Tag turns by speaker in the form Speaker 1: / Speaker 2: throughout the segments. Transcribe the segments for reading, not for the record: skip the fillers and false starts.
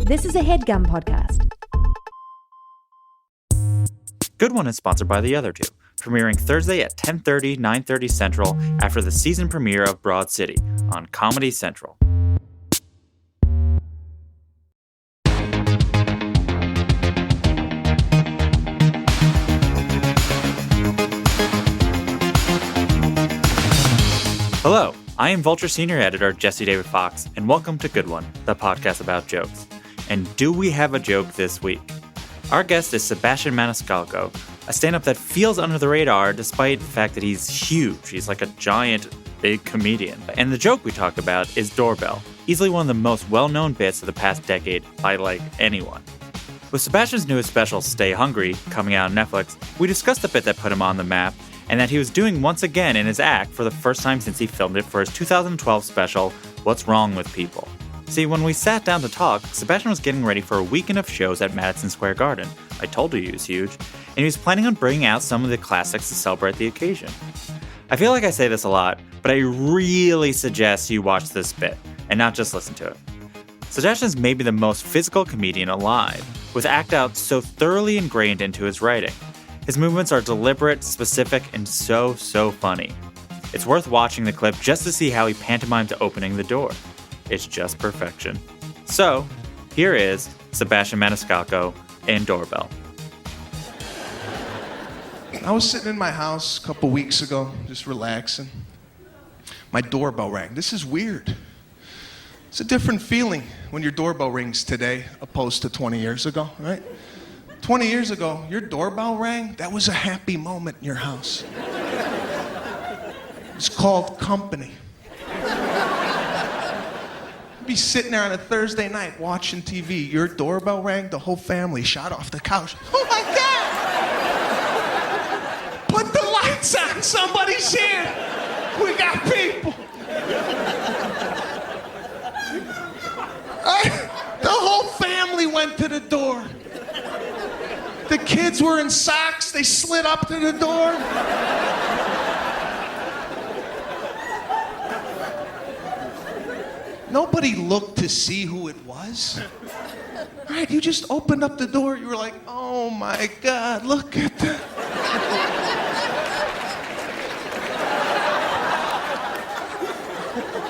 Speaker 1: This is a HeadGum podcast.
Speaker 2: Good One is sponsored by The Other Two, premiering Thursday at 10:30, 9:30 Central after the season premiere of Broad City on Comedy Central. Hello, I am Vulture Senior Editor Jesse David Fox, and welcome to Good One, the podcast about jokes. And do we have a joke this week? Our guest is Sebastian Maniscalco, a stand-up that feels under the radar despite the fact that he's huge. He's like a giant, big comedian. And the joke we talk about is Doorbell, easily one of the most well-known bits of the past decade by, anyone. With Sebastian's newest special, Stay Hungry, coming out on Netflix, we discussed the bit that put him on the map, and that he was doing once again in his act for the first time since he filmed it for his 2012 special, What's Wrong with People. See, when we sat down to talk, Sebastian was getting ready for a weekend of shows at Madison Square Garden. I told you he was huge, and he was planning on bringing out some of the classics to celebrate the occasion. I feel like I say this a lot, but I really suggest you watch this bit, and not just listen to it. Sebastian is maybe the most physical comedian alive, with act out so thoroughly ingrained into his writing. His movements are deliberate, specific, and so funny. It's worth watching the clip just to see how he pantomimed opening the door. It's just perfection. So, here is Sebastian Maniscalco in Doorbell.
Speaker 3: I was sitting in my house a couple weeks ago, just relaxing. My doorbell rang. This is weird. It's a different feeling when your doorbell rings today opposed to 20 years ago, right? 20 years ago, your doorbell rang. That was a happy moment in your house. It's called company. You'd be sitting there on a Thursday night watching TV. Your doorbell rang. The whole family shot off the couch. Oh my God! Put the lights on. Somebody's here. We got people. The whole family went to the door. The kids were in socks. They slid up to the door. Nobody looked to see who it was. All right, you just opened up the door. You were like, oh my God, look at that.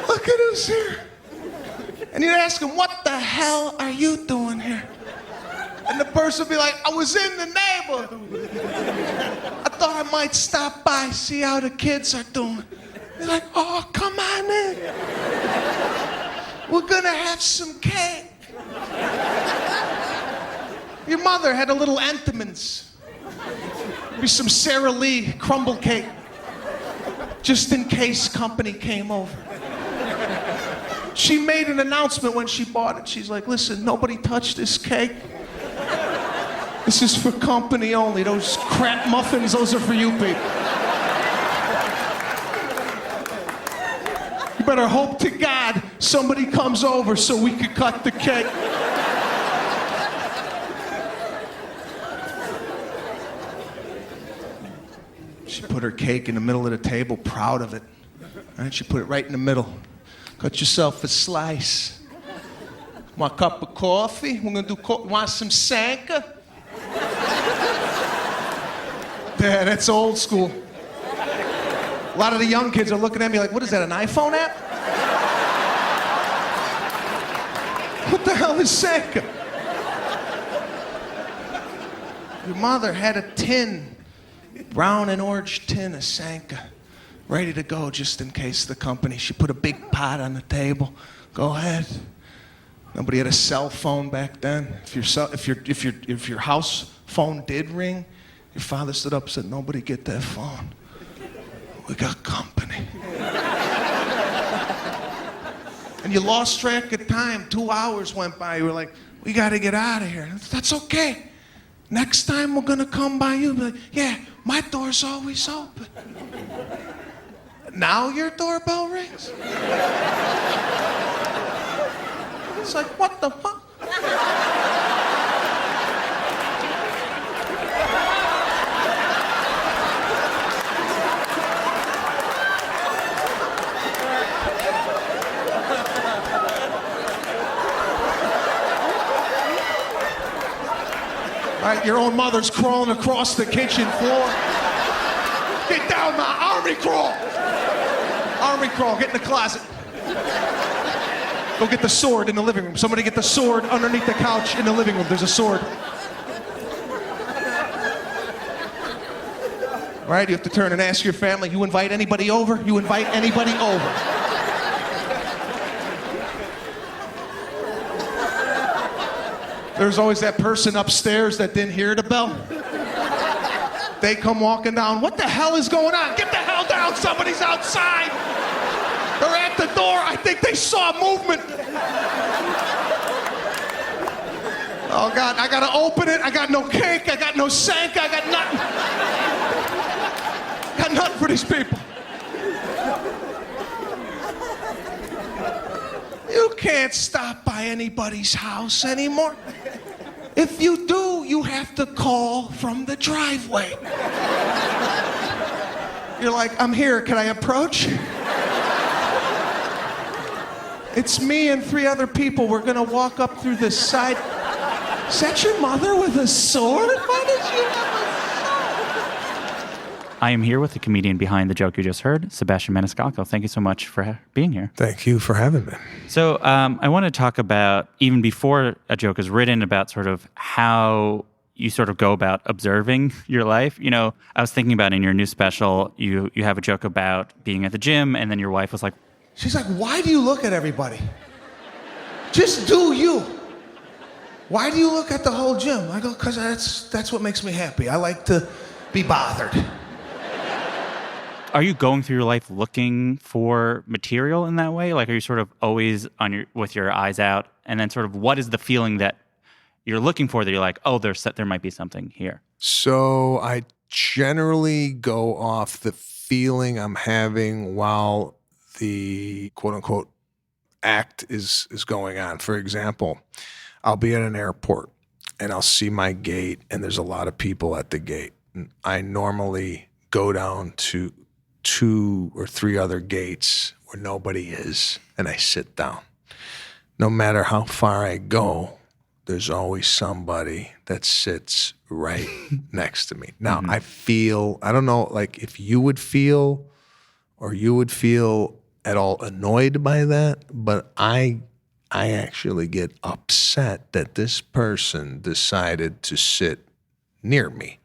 Speaker 3: Look at us here. And you'd ask him, what the hell are you doing here? And the person would be like, I was in the neighborhood. I thought I might stop by, see how the kids are doing. They're like, oh, come on in. We're gonna have some cake. Your mother had a little Entenmann's. Maybe some Sara Lee crumble cake. Just in case company came over. She made an announcement when she bought it. She's like, listen, nobody touch this cake. This is for company only. Those crap muffins, those are for you people. You better hope to God somebody comes over so we could cut the cake. She put her cake in the middle of the table, proud of it. Right? She put it right in the middle. Cut yourself a slice. Want a cup of coffee? We're gonna do want some Sanka? Yeah, that's old school. A lot of the young kids are looking at me like, what is that, an iPhone app? What the hell is Sanka? Your mother had a tin, brown and orange tin of Sanka, ready to go just in case the company. She put a big pot on the table. Go ahead. Nobody had a cell phone back then. If your house phone did ring, your father stood up and said, nobody get that phone. We got company. And you lost track of time. 2 hours went by. You were like, we got to get out of here. That's okay. Next time we're going to come by you. Be like, yeah, my door's always open. Now your doorbell rings? It's like, what the fuck? Right? Your own mother's crawling across the kitchen floor. Get down, my army crawl. Army crawl, get in the closet. Go get the sword in the living room. Somebody get the sword underneath the couch in the living room. There's a sword. Right? You have to turn and ask your family, you invite anybody over? You invite anybody over? There's always that person upstairs that didn't hear the bell. They come walking down. What the hell is going on? Get the hell down. Somebody's outside. They're at the door. I think they saw movement. Oh, God. I got to open it. I got no cake. I got no Sanka. I got nothing. Got nothing for these people. You can't stop by anybody's house anymore. If you do, you have to call from the driveway. You're like, I'm here, can I approach? It's me and 3 other people. We're gonna walk up through this side. Is that your mother with a sword? Why did you have a sword?
Speaker 2: I am here with the comedian behind the joke you just heard, Sebastian Maniscalco. Thank you so much for being here.
Speaker 4: Thank you for having me.
Speaker 2: So I want to talk about, even before a joke is written, about sort of how you sort of go about observing your life. You know, I was thinking about in your new special, you have a joke about being at the gym, and then your wife was like,
Speaker 3: She's like, why do you look at everybody? Just do you. Why do you look at the whole gym? I go, because that's what makes me happy. I like to be bothered.
Speaker 2: are you going through your life looking for material in that way? Like, are you sort of always with your eyes out? And then sort of what is the feeling that you're looking for that you're like, oh, there might be something here?
Speaker 4: So I generally go off the feeling I'm having while the quote unquote act is going on. For example, I'll be at an airport and I'll see my gate and there's a lot of people at the gate. And I normally go down to 2 or 3 other gates where nobody is and I sit down. No matter how far I go, there's always somebody that sits right next to me. Now, I don't know, like if you would feel at all annoyed by that, but I actually get upset that this person decided to sit near me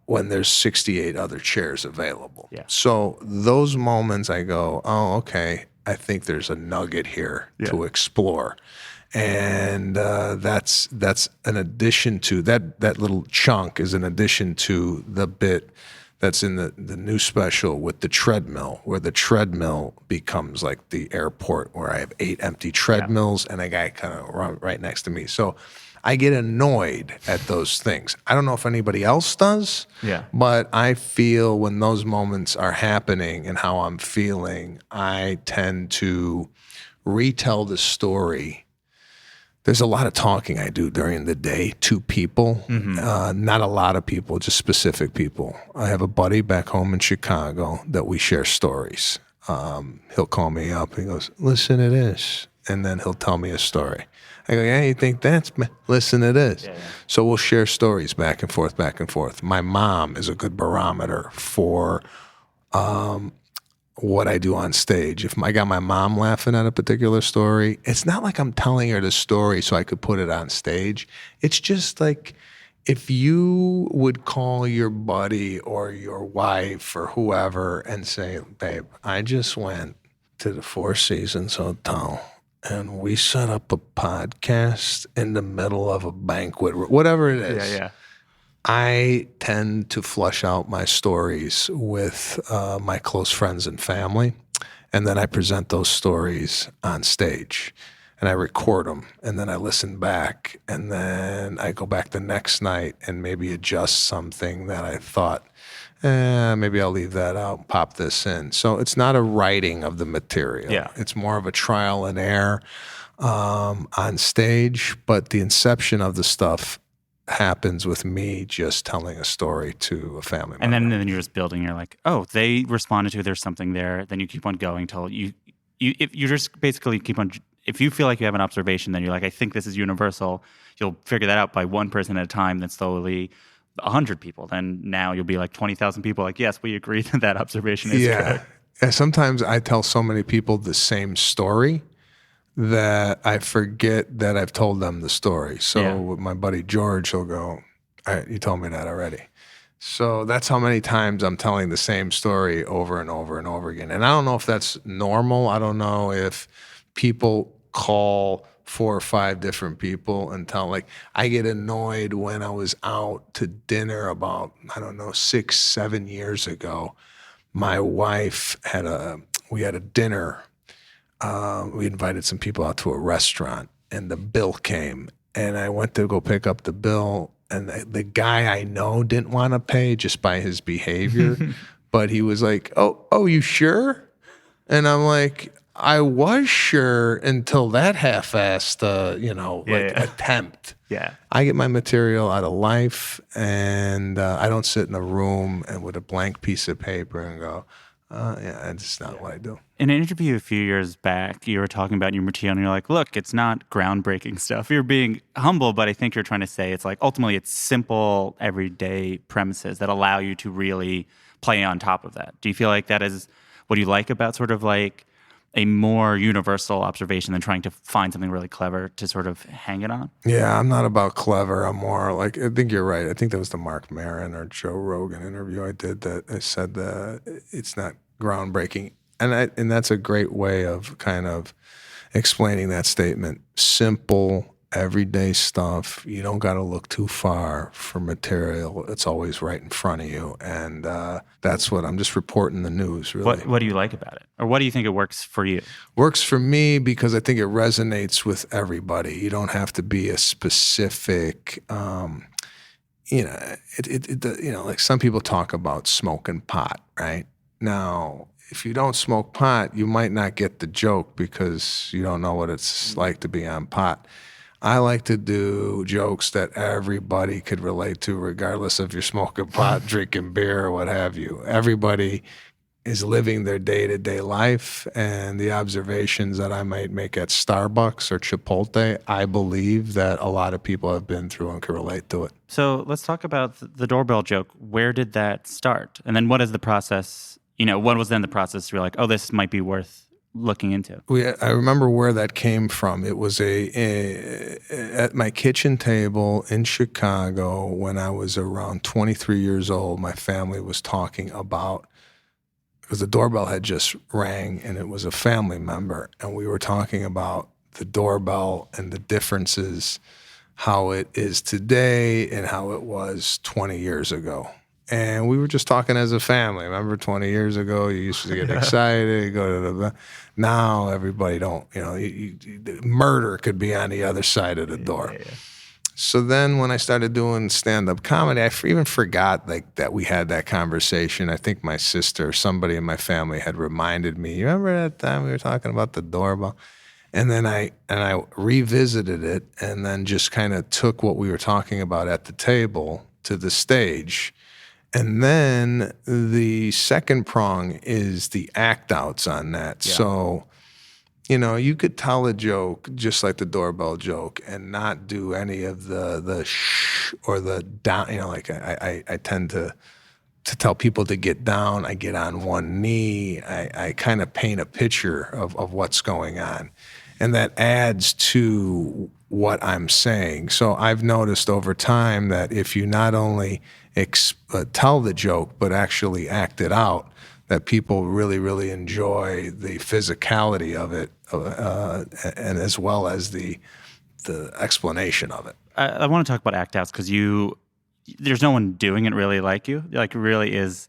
Speaker 4: when there's 68 other chairs available.
Speaker 2: Yeah.
Speaker 4: So those moments I go, oh, okay, I think there's a nugget here to explore. And that's an addition to that little chunk is an addition to the bit that's in the new special with the treadmill, where the treadmill becomes like the airport where I have 8 empty treadmills and a guy kind of right next to me. So I get annoyed at those things. I don't know if anybody else does, but I feel when those moments are happening and how I'm feeling, I tend to retell the story. There's a lot of talking I do during the day to people, not a lot of people, just specific people. I have a buddy back home in Chicago that we share stories. He'll call me up. He goes, listen to this. And then he'll tell me a story. I go, yeah, you think that's, listen to this. Yeah. So we'll share stories back and forth, back and forth. My mom is a good barometer for what I do on stage. If I got my mom laughing at a particular story, it's not like I'm telling her the story so I could put it on stage. It's just like if you would call your buddy or your wife or whoever and say, babe, I just went to the Four Seasons Hotel and we set up a podcast in the middle of a banquet, whatever it is. Yeah. I tend to flush out my stories with my close friends and family, and then I present those stories on stage, and I record them, and then I listen back, and then I go back the next night and maybe adjust something that I thought, maybe I'll leave that out, pop this in. So it's not a writing of the material. Yeah. It's more of a trial and error on stage, but the inception of the stuff happens with me just telling a story to a family member.
Speaker 2: And then you're just building. You're like, oh, they responded to. There's something there. Then you keep on going till you just basically keep on if you feel like you have an observation, then you're like, I think this is universal. You'll figure that out by one person at a time, then slowly 100 people. Then now you'll be like 20,000 people. Like, yes, we agree that that observation is correct.
Speaker 4: Yeah. Sometimes I tell so many people the same story that I forget that I've told them the story. So with my buddy George, he'll go, all right, you told me that already. So that's how many times I'm telling the same story over and over and over again. And I don't know if that's normal. I don't know if people call 4 or 5 different people and tell, like, I get annoyed when I was out to dinner about, 6, 7 years ago. My wife we had a dinner. We invited some people out to a restaurant, and the bill came, and I went to go pick up the bill, and the guy I know didn't want to pay just by his behavior, but he was like, oh, you sure? And I'm like, I was sure until that half-assed, attempt.
Speaker 2: Yeah.
Speaker 4: I get my material out of life, and I don't sit in a room and with a blank piece of paper and go, that's not what I do.
Speaker 2: In an interview a few years back, you were talking about your material, and you're like, look, it's not groundbreaking stuff. You're being humble, but I think you're trying to say it's like, ultimately, it's simple, everyday premises that allow you to really play on top of that. Do you feel like that is what you like about sort of like a more universal observation than trying to find something really clever to sort of hang it on?
Speaker 4: Yeah, I'm not about clever. I'm more like, I think you're right. I think that was the Mark Maron or Joe Rogan interview I did that I said that it's not groundbreaking. And that's a great way of kind of explaining that statement. Simple, everyday stuff. You don't got to look too far for material. It's always right in front of you. And that's what I'm just reporting the news, really.
Speaker 2: What do you like about it? Or what do you think it works for you?
Speaker 4: Works for me because I think it resonates with everybody. You don't have to be a specific, like some people talk about smoking pot, right? Now, if you don't smoke pot, you might not get the joke because you don't know what it's like to be on pot. I like to do jokes that everybody could relate to, regardless if you're smoking pot, drinking beer, or what have you. Everybody is living their day-to-day life, and the observations that I might make at Starbucks or Chipotle, I believe that a lot of people have been through and can relate to it.
Speaker 2: So let's talk about the doorbell joke. Where did that start? And then what is the process? What was then the process? You're like, oh, this might be worth looking into.
Speaker 4: I remember where that came from. It was at my kitchen table in Chicago when I was around 23 years old. My family was talking about, because the doorbell had just rang and it was a family member, and we were talking about the doorbell and the differences, how it is today and how it was 20 years ago. And we were just talking as a family. Remember 20 years ago, you used to get excited, go to the... Now everybody don't, murder could be on the other side of the door. Yeah. So then when I started doing stand-up comedy, I even forgot that we had that conversation. I think my sister, somebody in my family had reminded me, you remember that time we were talking about the doorbell? And then I revisited it and then just kind of took what we were talking about at the table to the stage. And then the second prong is the act outs on that. Yeah. So, you could tell a joke just like the doorbell joke and not do any of the shh or the down. I tend to tell people to get down. I get on one knee. I kind of paint a picture of what's going on. And that adds to what I'm saying. So I've noticed over time that if you not only tell the joke, but actually act it out, that people really, really enjoy the physicality of it, and as well as the explanation of it.
Speaker 2: I want to talk about act outs because there's no one doing it really like you. Like, it really is,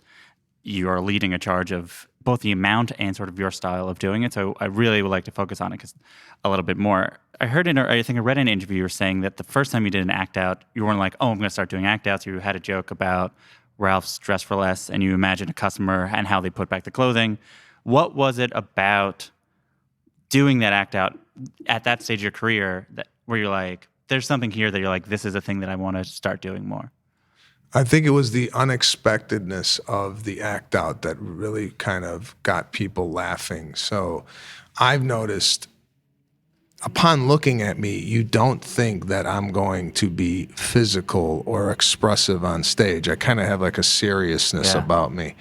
Speaker 2: you are leading a charge of both the amount and sort of your style of doing it. So I really would like to focus on it a little bit more. I read in an interview you were saying that the first time you did an act out, you weren't like, oh, I'm going to start doing act outs. You had a joke about Ralph's Dress for Less, and you imagined a customer and how they put back the clothing. What was it about doing that act out at that stage of your career where you're like, there's something here that you're like, this is a thing that I want to start doing more?
Speaker 4: I think it was the unexpectedness of the act out that really kind of got people laughing. So I've noticed upon looking at me, you don't think that I'm going to be physical or expressive on stage. I kind of have like a seriousness about me.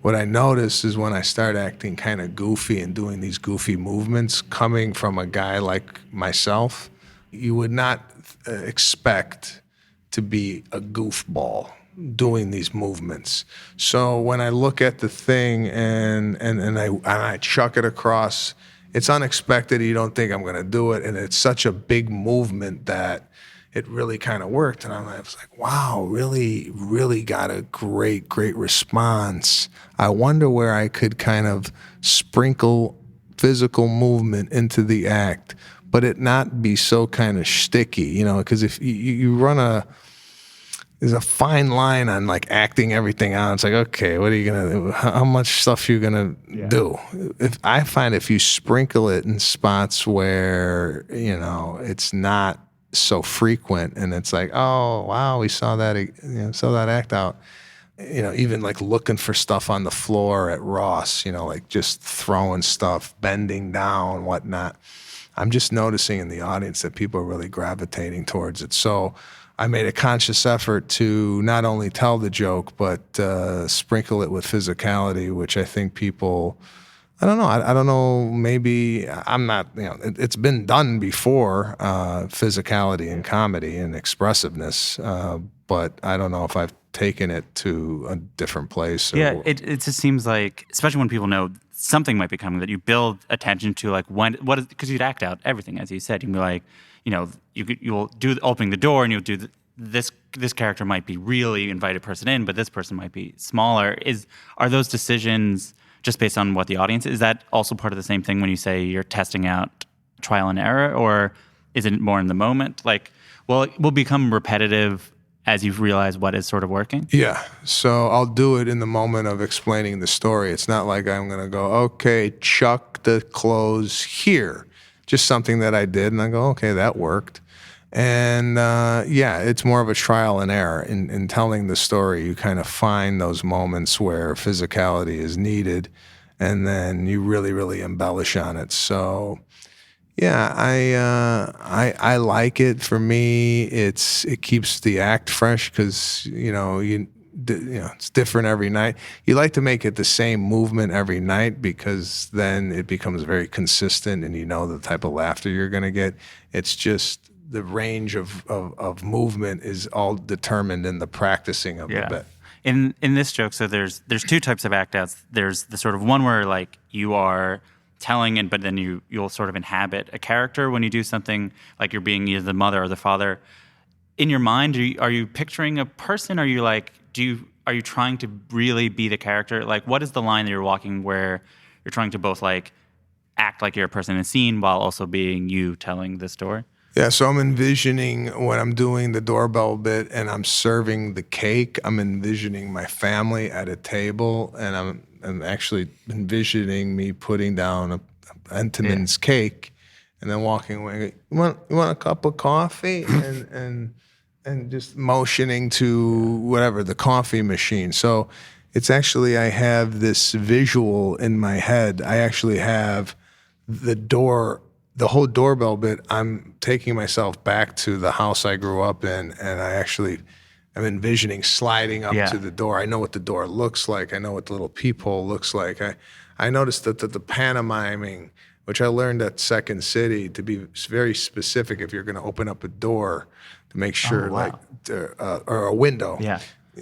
Speaker 4: What I notice is when I start acting kind of goofy and doing these goofy movements, coming from a guy like myself, you would not expect to be a goofball doing these movements. So when I look at the thing and I chuck it across, it's unexpected. You don't think I'm going to do it, and it's such a big movement that it really kind of worked. And I was like, wow, really, really got a great response. I wonder where I could kind of sprinkle physical movement into the act, but it not be so kind of sticky, because if you run there's a fine line on like acting everything out. It's like, okay, what are you going to do? How much stuff are you going to do? I find if you sprinkle it in spots where, it's not so frequent, and it's like, oh wow, we saw that, saw that act out. Even like looking for stuff on the floor at Ross, like just throwing stuff, bending down, whatnot. I'm just noticing in the audience that people are really gravitating towards it. So I made a conscious effort to not only tell the joke, but sprinkle it with physicality, which I think people, I don't know. I don't know. Maybe I'm not. It's been done before, physicality in comedy and expressiveness. But I don't know if I've taken it to a different place.
Speaker 2: It just seems like, especially when people know something might be coming, that you build attention to, like because you'd act out everything, as you said. You'd be like, you'll do opening the door, and you'll do this character might be really invited person in, but this person might be smaller. Are those decisions just based on what the audience is? That also part of the same thing when you say you're testing out trial and error, or is it more in the moment? Like, well, it will become repetitive as you realize what is sort of working?
Speaker 4: Yeah. So I'll do it in the moment of explaining the story. It's not like I'm going to go, okay, chuck the clothes here. Just something that I did, and I go, okay, that worked. And it's more of a trial and error. In telling the story, you kind of find those moments where physicality is needed, and then you really, really embellish on it. So, yeah, I like it. For me, it keeps the act fresh because it's different every night. You like to make it the same movement every night because then it becomes very consistent, and the type of laughter you're going to get. It's just the range of movement is all determined in the practicing of the bit.
Speaker 2: In this joke, so there's two types of act outs. There's the sort of one where like you are telling, but then you'll sort of inhabit a character when you do something, like you're being either the mother or the father. In your mind, are you picturing a person? Are you like, are you trying to really be the character? Like, what is the line that you're walking where you're trying to both like act like you're a person in a scene while also being you telling the story?
Speaker 4: Yeah, so I'm envisioning when I'm doing the doorbell bit and I'm serving the cake, I'm envisioning my family at a table, and I'm actually envisioning me putting down a Entenmann's cake and then walking away. You want a cup of coffee? and just motioning to whatever, the coffee machine. So it's actually, I have this visual in my head. I actually have the whole doorbell bit. I'm taking myself back to the house I grew up in, and I'm envisioning sliding up to the door. I know what the door looks like. I know what the little peephole looks like. I noticed that the pantomiming, which I learned at Second City, to be very specific if you're going to open up a door, to make sure or a window,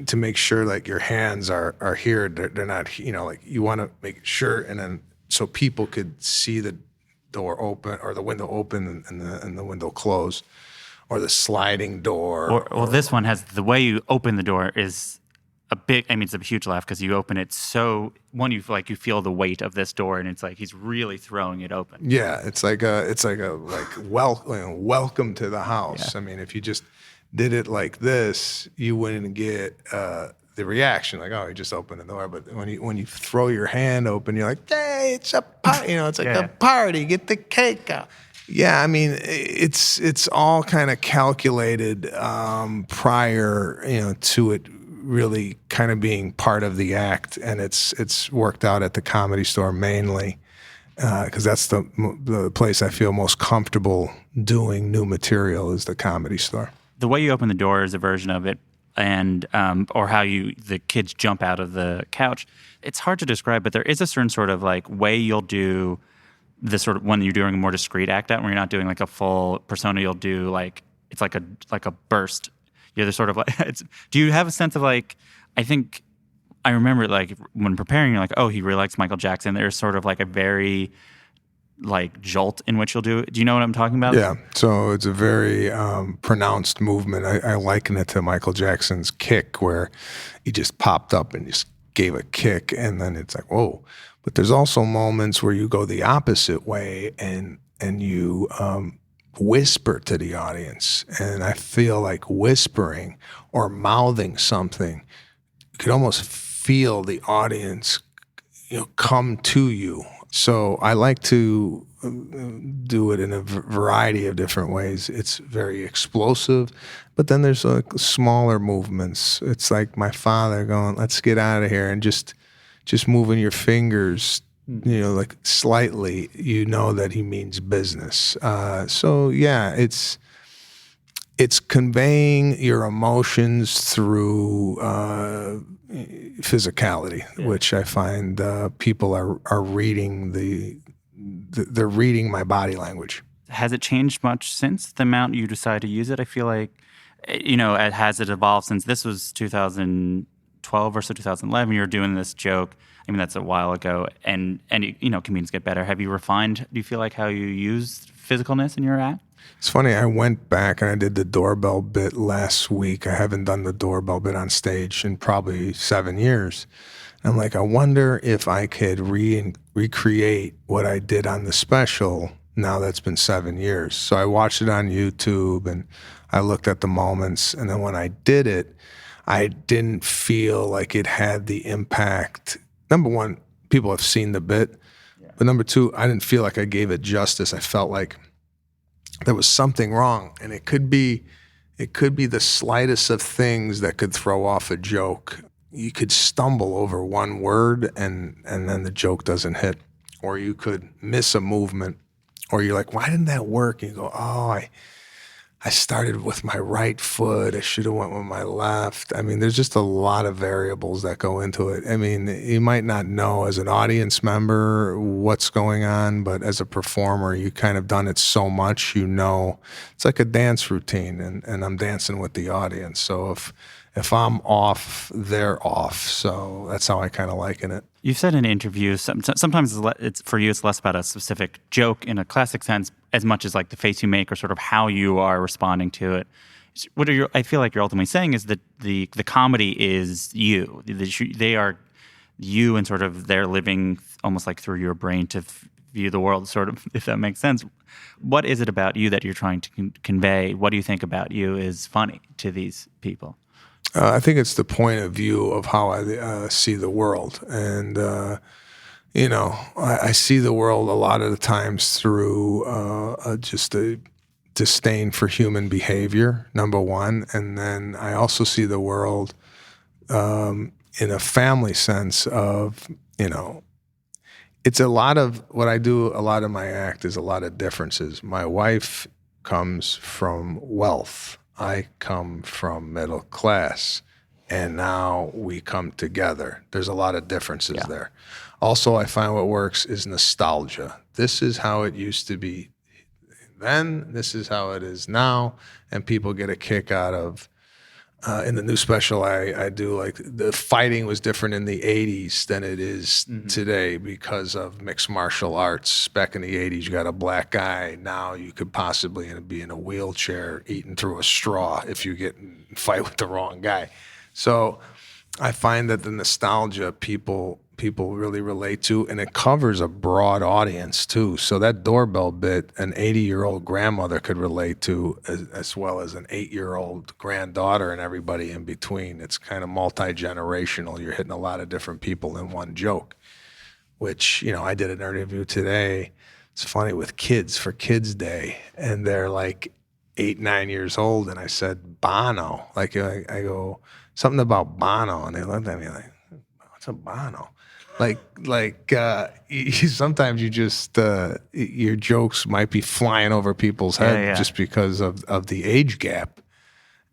Speaker 4: to make sure like your hands are here. They're not, like you want to make sure, and then so people could see the door open or the window open and the window close, or the sliding door.
Speaker 2: Or this one has, the way you open the door is it's a huge laugh because you open it so, you feel the weight of this door, and it's like he's really throwing it open.
Speaker 4: Yeah, it's like welcome to the house. Yeah. I mean, if you just did it like this, you wouldn't get the reaction, like, oh, you just opened the door. But when you throw your hand open, you're like, hey, it's a party. It's like a party. Get the cake out. Yeah, I mean, it's all kind of calculated prior, to it really kind of being part of the act, and it's worked out at the Comedy Store mainly. because that's the place I feel most comfortable doing new material is the Comedy Store.
Speaker 2: The way you open the door is a version of it, and or how the kids jump out of the couch. It's hard to describe, but there is a certain sort of like way you'll do the sort of when you're doing a more discreet act out, when you're not doing like a full persona, you'll do like it's like a burst. You're the sort of like. Do you have a sense of like? I think I remember like when preparing, you're like, oh, he really likes Michael Jackson. There's sort of like a very like jolt in which you'll do it. Do you know what I'm talking about?
Speaker 4: Yeah. So it's a very pronounced movement. I liken it to Michael Jackson's kick, where he just popped up and just gave a kick, and then it's like, whoa. But there's also moments where you go the opposite way and you whisper to the audience. And I feel like whispering or mouthing something, you could almost feel the audience, come to you. So I like to do it in a variety of different ways. It's very explosive, but then there's like smaller movements. It's like my father going, let's get out of here, and just moving your fingers, like slightly, that he means business. So yeah, it's conveying your emotions through physicality, which I find people are reading they're reading my body language.
Speaker 2: Has it changed much since the amount you decided to use it? I feel like, has it evolved since this was 2012 or so 2011? You were doing this joke. I mean, that's a while ago, and comedians get better. Have you refined? Do you feel like how you use physicalness in your act?
Speaker 4: It's funny, I went back and I did the Doorbell bit last week. I haven't done the Doorbell bit on stage in probably 7 years. I'm like, I wonder if I could recreate what I did on the special now that's been 7 years. So I watched it on YouTube and I looked at the moments. And then when I did it, I didn't feel like it had the impact. Number one, people have seen the bit. Yeah. But number two, I didn't feel like I gave it justice. I felt like there was something wrong, and it could be the slightest of things that could throw off a joke. You could stumble over one word and then the joke doesn't hit, or you could miss a movement, or you're like, why didn't that work? And you go, oh, I started with my right foot. I should have went with my left. I mean, there's just a lot of variables that go into it. I mean, you might not know as an audience member what's going on, but as a performer, you kind of done it so much, it's like a dance routine, and I'm dancing with the audience. So if I'm off, they're off. So that's how I kind of liken it.
Speaker 2: You've said in interviews, sometimes it's for you, it's less about a specific joke in a classic sense, as much as like the face you make or sort of how you are responding to it. I feel like you're ultimately saying is that the comedy is you. They are you, and sort of they're living almost like through your brain to view the world, sort of, if that makes sense. What is it about you that you're trying to convey? What do you think about you is funny to these people?
Speaker 4: I think it's the point of view of how I see the world. And, I see the world a lot of the times through just a disdain for human behavior, number one. And then I also see the world in a family sense of, it's a lot of what I do, a lot of my act is a lot of differences. My wife comes from wealth. I come from middle class, and now we come together. There's a lot of differences there. Also, I find what works is nostalgia. This is how it used to be then. This is how it is now, and people get a kick out of. In the new special, I do like the fighting was different in the 80s than it is today because of mixed martial arts. Back in the 80s, you got a black guy. Now you could possibly be in a wheelchair eating through a straw if you get in a fight with the wrong guy. So I find that the nostalgia people really relate to, and it covers a broad audience too. So that Doorbell bit, an 80-year-old grandmother could relate to as well as an 8-year-old granddaughter and everybody in between. It's kind of multi-generational. You're hitting a lot of different people in one joke, which, I did an interview today. It's funny with kids for Kids Day, and they're like 8, 9 years old, and I said, Bono. Like I go, something about Bono, and they looked at me like, what's a Bono? Sometimes you just your jokes might be flying over people's head just because of the age gap,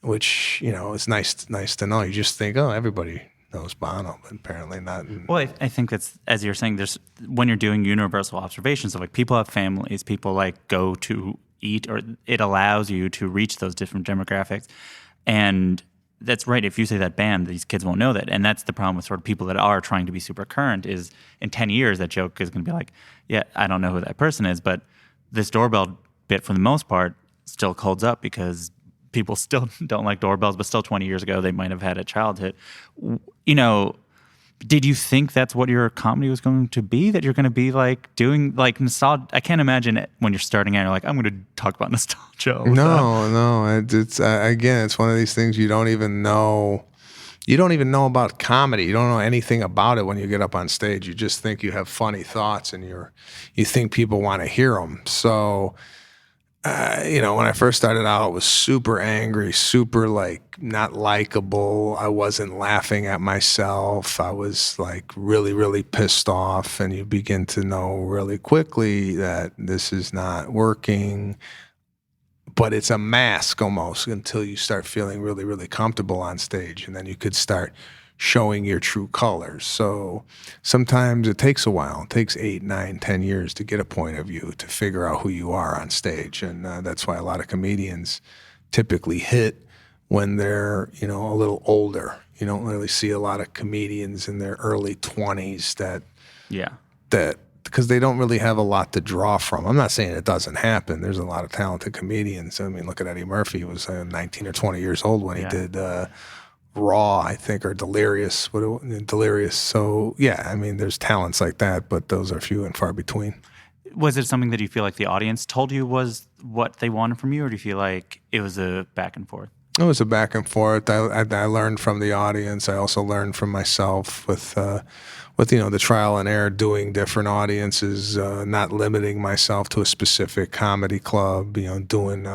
Speaker 4: which it's nice to know. You just think, oh, everybody knows Bono, but apparently not.
Speaker 2: Well, I think that's, as you're saying, there's when you're doing universal observations of like people have families, people like go to eat, or it allows you to reach those different demographics, and that's right. If you say that band, these kids won't know that. And that's the problem with sort of people that are trying to be super current is in 10 years, that joke is going to be like, yeah, I don't know who that person is. But this doorbell bit, for the most part, still holds up because people still don't like doorbells, but still 20 years ago, they might have had a childhood. Did you think that's what your comedy was going to be? That you're going to be like doing like nostalgia? I can't imagine it when you're starting out. You're like, I'm going to talk about nostalgia.
Speaker 4: No. It's again, it's one of these things you don't even know. You don't even know about comedy. You don't know anything about it when you get up on stage. You just think you have funny thoughts, and you think people want to hear them. So. When I first started out, I was super angry, super like not likable. I wasn't laughing at myself. I was like really, really pissed off. And you begin to know really quickly that this is not working. But it's a mask almost until you start feeling really, really comfortable on stage. And then you could start showing your true colors. So sometimes it takes a while. It takes 8, 9, 10 years to get a point of view, to figure out who you are on stage. And that's why a lot of comedians typically hit when they're, a little older. You don't really see a lot of comedians in their early 20s that because they don't really have a lot to draw from. I'm not saying it doesn't happen. There's a lot of talented comedians. I mean, look at Eddie Murphy. He was 19 or 20 years old when he did Raw, I think, or Delirious. Delirious. So, yeah, I mean, there's talents like that, but those are few and far between.
Speaker 2: Was it something that you feel like the audience told you was what they wanted from you, or do you feel like it was a back and forth?
Speaker 4: It was a back and forth. I learned from the audience. I also learned from myself with the trial and error, doing different audiences, not limiting myself to a specific comedy club, doing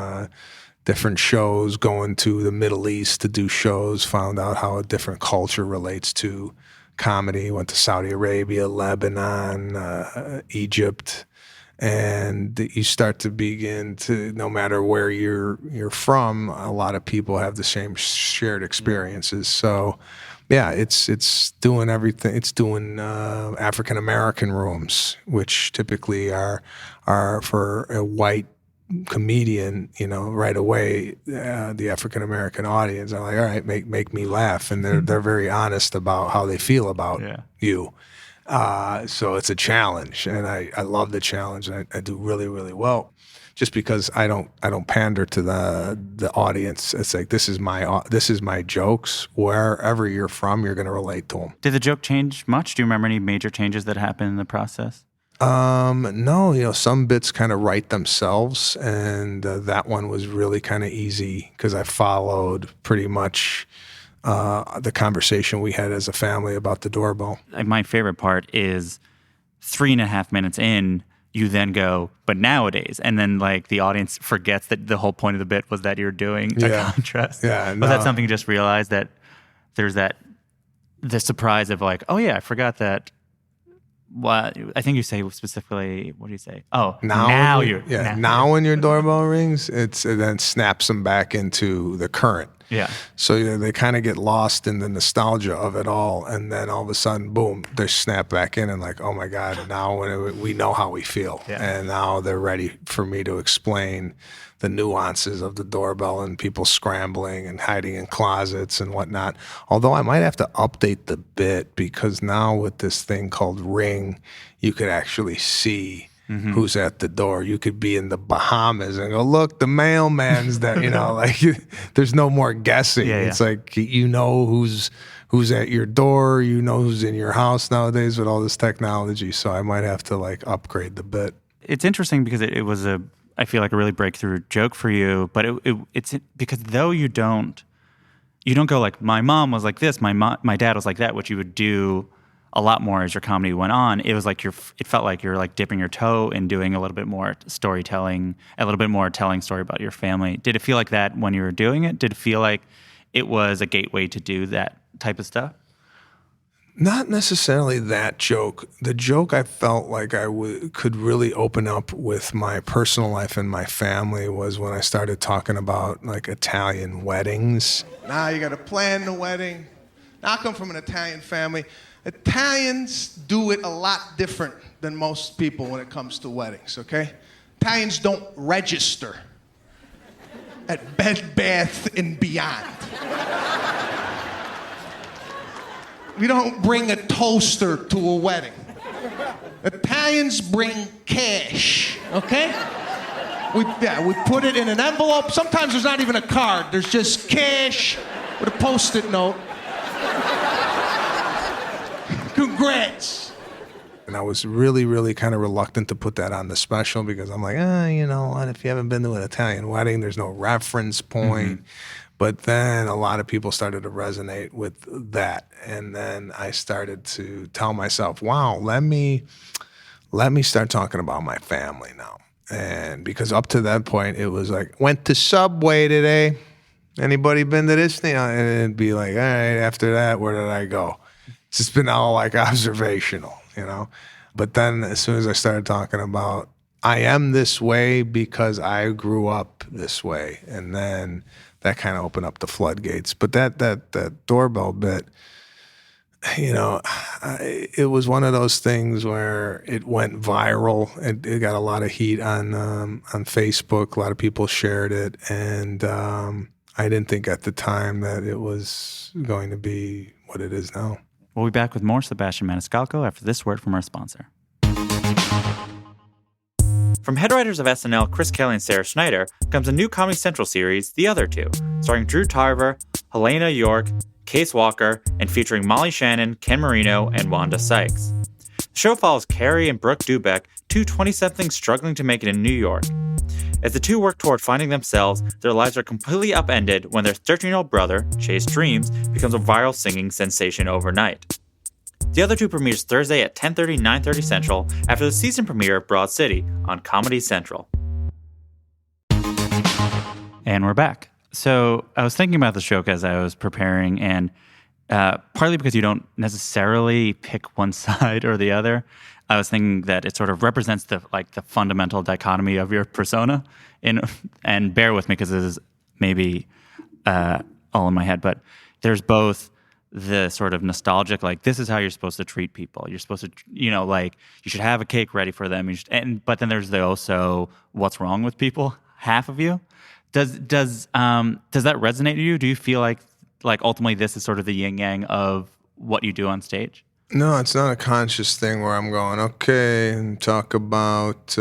Speaker 4: different shows, going to the Middle East to do shows, found out how a different culture relates to comedy. Went to Saudi Arabia, Lebanon, Egypt, and you start to begin to, no matter where you're from, a lot of people have the same shared experiences. So, yeah, it's doing everything. It's doing African American rooms, which typically are for a white comedian, right away, the African American audience are like, all right, make me laugh, and they're very honest about how they feel about you. So it's a challenge, and I love the challenge, and I do really, really well, just because I don't pander to the audience. It's like this is my jokes. Wherever you're from, you're going to relate to them.
Speaker 2: Did the joke change much? Do you remember any major changes that happened in the process?
Speaker 4: No, some bits kind of write themselves, and that one was really kind of easy because I followed pretty much the conversation we had as a family about the doorbell.
Speaker 2: My favorite part is 3.5 minutes in, you then go, but nowadays, and then like the audience forgets that the whole point of the bit was that you're doing a contrast.
Speaker 4: Yeah,
Speaker 2: Was that something you just realized, that there's the surprise of like, oh yeah, I forgot that. Well, I think you say specifically, what do you say? Oh, now
Speaker 4: when your doorbell rings, it then snaps them back into the current.
Speaker 2: Yeah.
Speaker 4: So they kind of get lost in the nostalgia of it all, and then all of a sudden, boom, they snap back in and like, oh my God, now we know how we feel. Yeah. And now they're ready for me to explain the nuances of the doorbell and people scrambling and hiding in closets and whatnot. Although I might have to update the bit, because now with this thing called Ring, you could actually see who's at the door. You could be in the Bahamas and go, look, the mailman's there. Like there's no more guessing. It's like who's at your door. Who's in your house nowadays with all this technology. So I might have to like upgrade the bit. It's
Speaker 2: interesting because it was I feel like a really breakthrough joke for you, but it's because though you don't go like, my mom was like this, my dad was like that, which you would do a lot more as your comedy went on. It was like it felt like you're like dipping your toe and doing a little bit more storytelling, a little bit more telling story about your family. Did it feel like that when you were doing it? Did it feel like it was a gateway to do that type of stuff?
Speaker 4: Not necessarily that joke. The joke I felt like I could really open up with my personal life and my family was when I started talking about like Italian weddings.
Speaker 3: Now you got to plan the wedding. Now I come from an Italian family. Italians do it a lot different than most people when it comes to weddings, okay? Italians don't register at Bed Bath and Beyond. We don't bring a toaster to a wedding. Italians bring cash, okay? We put it in an envelope. Sometimes there's not even a card. There's just cash with a Post-it note. Congrats.
Speaker 4: And I was really, really kind of reluctant to put that on the special because I'm like, you know what? If you haven't been to an Italian wedding, there's no reference point. But then a lot of people started to resonate with that. And then I started to tell myself, wow, let me start talking about my family now. And because up to that point, it was like, went to Subway today. Anybody been to this thing? And it'd be like, all right, after that, where did I go? It's just been all like observational, you know? But then as soon as I started talking about, I am this way because I grew up this way. And then that kind of opened up the floodgates. But that doorbell bit, you know, it was one of those things where it went viral. It got a lot of heat on Facebook. A lot of people shared it. And I didn't think at the time that it was going to be what it is now.
Speaker 2: We'll be back with more Sebastian Maniscalco after this word from our sponsor. From head writers of SNL Chris Kelly and Sarah Schneider comes a new Comedy Central series, The Other Two, starring Drew Tarver, Helena York, Case Walker, and featuring Molly Shannon, Ken Marino, and Wanda Sykes. The show follows Carrie and Brooke Dubeck, two 20-somethings struggling to make it in New York. As the two work toward finding themselves, their lives are completely upended when their 13-year-old brother, Chase Dreams, becomes a viral singing sensation overnight. The Other Two premieres Thursday at 10:30, 9:30 Central after the season premiere of Broad City on Comedy Central. And we're back. So I was thinking about this joke as I was preparing, and partly because you don't necessarily pick one side or the other, I was thinking that it sort of represents the fundamental dichotomy of your persona. And bear with me because this is maybe all in my head, but there's both the sort of nostalgic, like this is how you're supposed to treat people. You're supposed to, you know, like you should have a cake ready for them. But then there's the also what's wrong with people half of you. Does that resonate with you? Do you feel like ultimately this is sort of the yin yang of what you do on stage?
Speaker 4: No, it's not a conscious thing where I'm going, okay, and talk about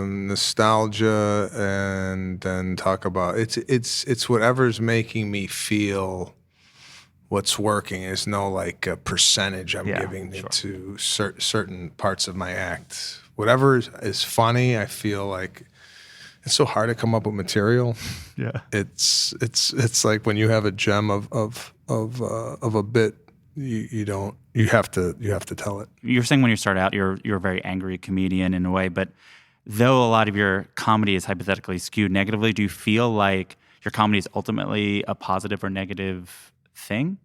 Speaker 4: nostalgia and then talk about it's whatever's making me feel what's working. Is no like a percentage I'm giving to certain parts of my act. Whatever is funny, I feel like it's so hard to come up with material. Yeah, it's like when you have a gem of a bit, you have to tell it.
Speaker 2: You're saying when you start out, you're a very angry comedian in a way, but though a lot of your comedy is hypothetically skewed negatively, do you feel like your comedy is ultimately a positive or negative thing,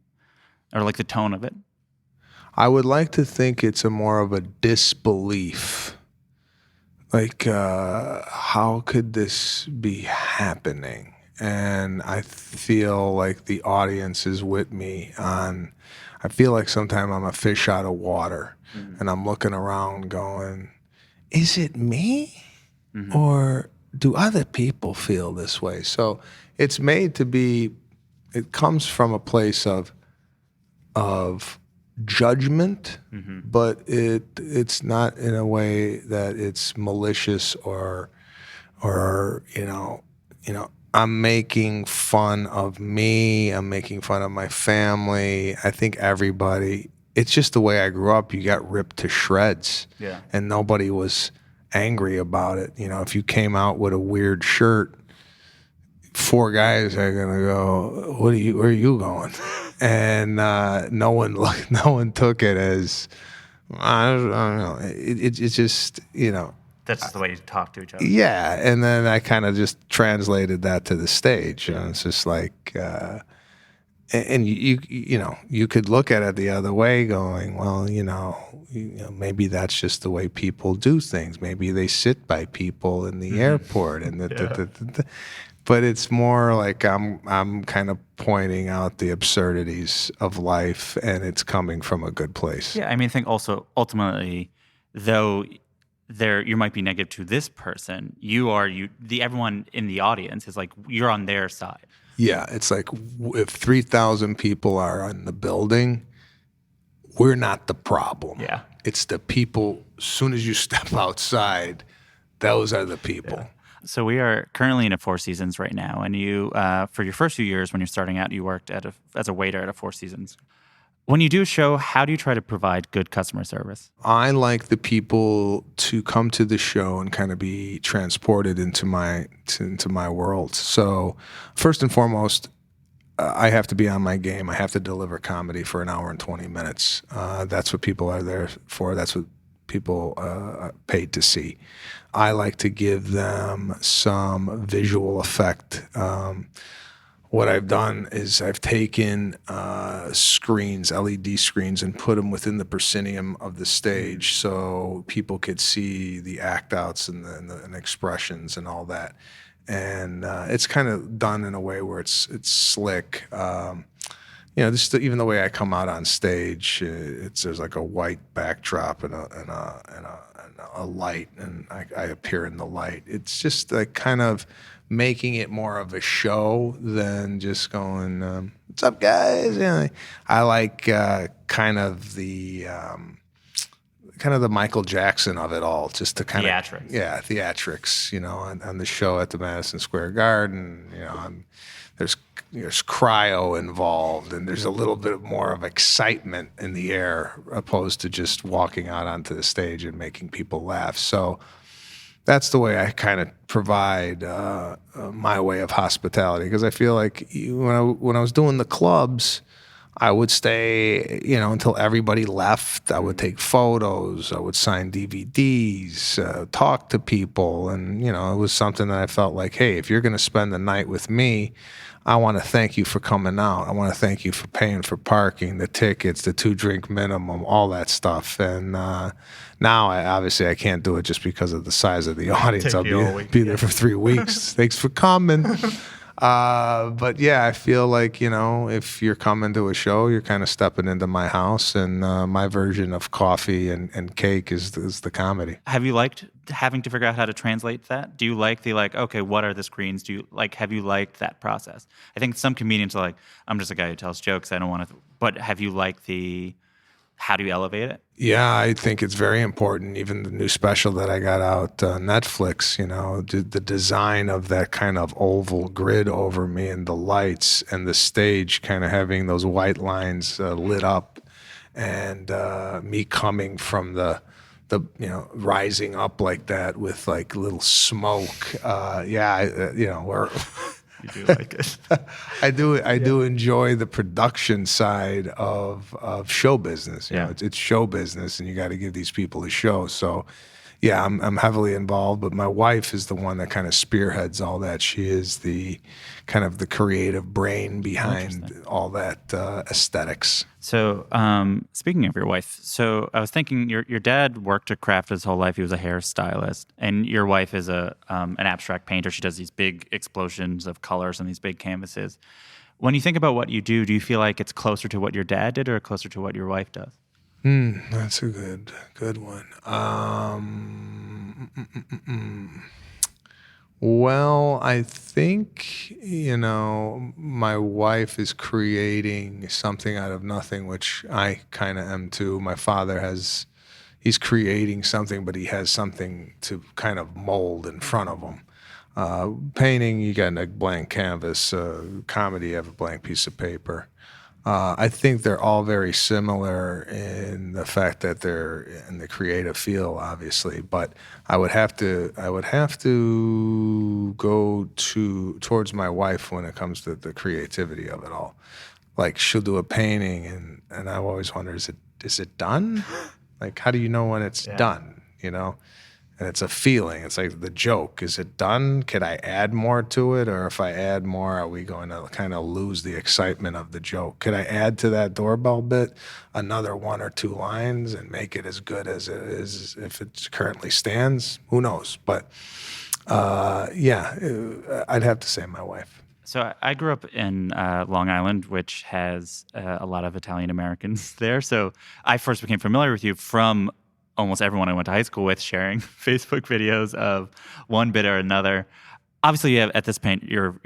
Speaker 2: or like the tone of it?
Speaker 4: I would like to think it's a more of a disbelief. Like, how could this be happening? And I feel like the audience is with me on, I feel like sometimes I'm a fish out of water, and I'm looking around going, is it me? Or do other people feel this way? So it's made to be, it comes from a place of judgment, but it's not in a way that it's malicious or you know I'm making fun of me, I'm making fun of my family. I think everybody, it's just the way I grew up. You got ripped to shreds, and nobody was angry about it. You know, if you came out with a weird shirt, 4 guys are gonna go, where are you going? And no one took it as, I don't know. It's just, you know.
Speaker 2: That's just the way you talk to each other.
Speaker 4: Yeah, and then I kind of just translated that to the stage. You know, it's just like, and you could look at it the other way, going, well, maybe that's just the way people do things. Maybe they sit by people in the airport, and but it's more like I'm kind of pointing out the absurdities of life, and it's coming from a good place.
Speaker 2: Yeah, I mean, I think also ultimately, though you might be negative to this person, everyone in the audience is like, you're on their side.
Speaker 4: Yeah, it's like if 3,000 people are in the building, we're not the problem.
Speaker 2: Yeah.
Speaker 4: It's the people, as soon as you step outside, those are the people.
Speaker 2: Yeah. So we are currently in a Four Seasons right now, and you, for your first few years when you're starting out, you worked as a waiter at a Four Seasons. When you do a show, how do you try to provide good customer service?
Speaker 4: I like the people to come to the show and kind of be transported into my world. So first and foremost, I have to be on my game. I have to deliver comedy for an hour and 20 minutes. That's what people are there for. That's what people are paid to see. I like to give them some visual effect. What I've done is I've taken screens, LED screens, and put them within the proscenium of the stage so people could see the act outs and expressions and all that. And it's kind of done in a way where it's slick. Just even the way I come out on stage, there's like a white backdrop and a light, and I appear in the light. It's just like kind of making it more of a show than just going, "What's up, guys?" I like kind of the Michael Jackson of it all, just to kind
Speaker 2: theatrics.
Speaker 4: Theatrics. On the show at the Madison Square Garden, there's cryo involved, and there's a little bit more of excitement in the air opposed to just walking out onto the stage and making people laugh. So that's the way I kind of provide my way of hospitality, because I feel like when I was doing the clubs, I would stay, until everybody left. I would take photos. I would sign DVDs, talk to people. And, it was something that I felt like, hey, if you're going to spend the night with me, I want to thank you for coming out. I want to thank you for paying for parking, the tickets, the 2-drink minimum, all that stuff. And now, I can't do it just because of the size of the audience. I'll be there for 3 weeks. Thanks for coming. But yeah, I feel like, if you're coming to a show, you're kind of stepping into my house, and my version of coffee and cake is the comedy.
Speaker 2: Have you liked having to figure out how to translate that? Do you like okay, what are the screens? Have you liked that process? I think some comedians are like, I'm just a guy who tells jokes. I don't want to, but have you liked how do you elevate it?
Speaker 4: Yeah, I think it's very important. Even the new special that I got out on Netflix, the design of that kind of oval grid over me, and the lights and the stage kind of having those white lines lit up, and me coming from the rising up like that with like little smoke. We're
Speaker 2: You do like it.
Speaker 4: I do enjoy the production side of show business. It's show business, and you got to give these people a show. So, yeah, I'm heavily involved, but my wife is the one that kind of spearheads all that. She is the kind of the creative brain behind all that aesthetics.
Speaker 2: So, speaking of your wife, so I was thinking your dad worked at craft his whole life. He was a hairstylist, and your wife is an abstract painter. She does these big explosions of colors on these big canvases. When you think about what you do you feel like it's closer to what your dad did or closer to what your wife does?
Speaker 4: That's a good one. Well, I think, my wife is creating something out of nothing, which I kind of am too. My father he's creating something, but he has something to kind of mold in front of him. Painting, you got a blank canvas. Comedy, you have a blank piece of paper. I think they're all very similar in the fact that they're in the creative field, obviously. But I would have to go towards my wife when it comes to the creativity of it all. Like, she'll do a painting, and I always wonder, is it done? Like, how do you know when it's done? And it's a feeling. It's like the joke. Is it done? Could I add more to it? Or if I add more, are we going to kind of lose the excitement of the joke? Could I add to that doorbell bit another 1 or 2 lines and make it as good as it is if it currently stands? Who knows? But I'd have to say my wife.
Speaker 2: So I grew up in Long Island, which has a lot of Italian Americans there. So I first became familiar with you from almost everyone I went to high school with, sharing Facebook videos of one bit or another. Obviously, at this point, your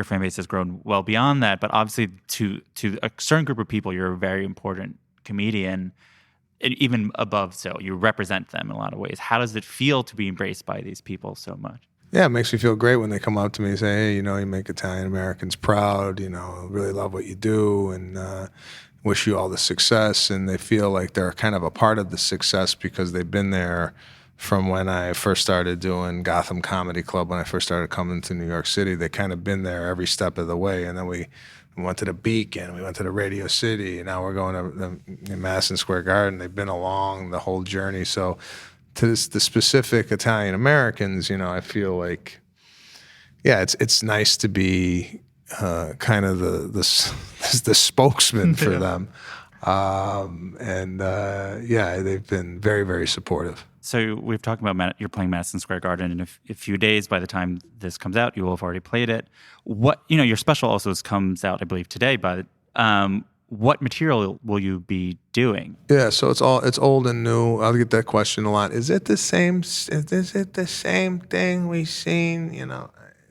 Speaker 2: fan base has grown well beyond that. But obviously, to a certain group of people, you're a very important comedian, and even above so. You represent them in a lot of ways. How does it feel to be embraced by these people so much?
Speaker 4: Yeah, it makes me feel great when they come up to me and say, hey, you make Italian Americans proud, really love what you do, and wish you all the success. And they feel like they're kind of a part of the success because they've been there from when I first started doing Gotham Comedy Club, when I first started coming to New York City. They kind of been there every step of the way. And then we went to the Beacon, we went to the Radio City, and now we're going to Madison Square Garden. They've been along the whole journey. So to the specific Italian Americans, I feel like, it's nice to be kind of the spokesman for them. They've been very, very supportive.
Speaker 2: So we've talked about you're playing Madison Square Garden in a few days. By the time this comes out, you will have already played it. Your special also comes out, I believe, today. But what material will you be doing?
Speaker 4: Yeah, so it's old and new. I'll get that question a lot. Is it the same? Is it the same thing we've seen?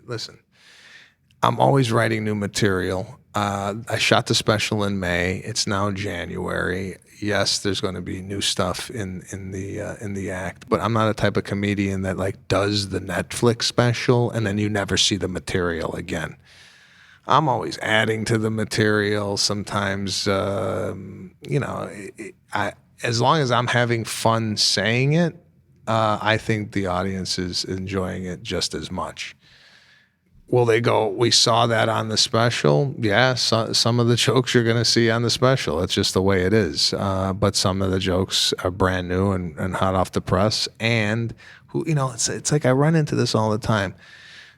Speaker 4: Listen, I'm always writing new material. I shot the special in May. It's now January. Yes, there's going to be new stuff in the act, but I'm not a type of comedian that does the Netflix special and then you never see the material again. I'm always adding to the material. Sometimes, as long as I'm having fun saying it, I think the audience is enjoying it just as much. Will they go, we saw that on the special? Yeah, some of the jokes you're going to see on the special. It's just the way it is. But some of the jokes are brand new and hot off the press. And, it's like I run into this all the time.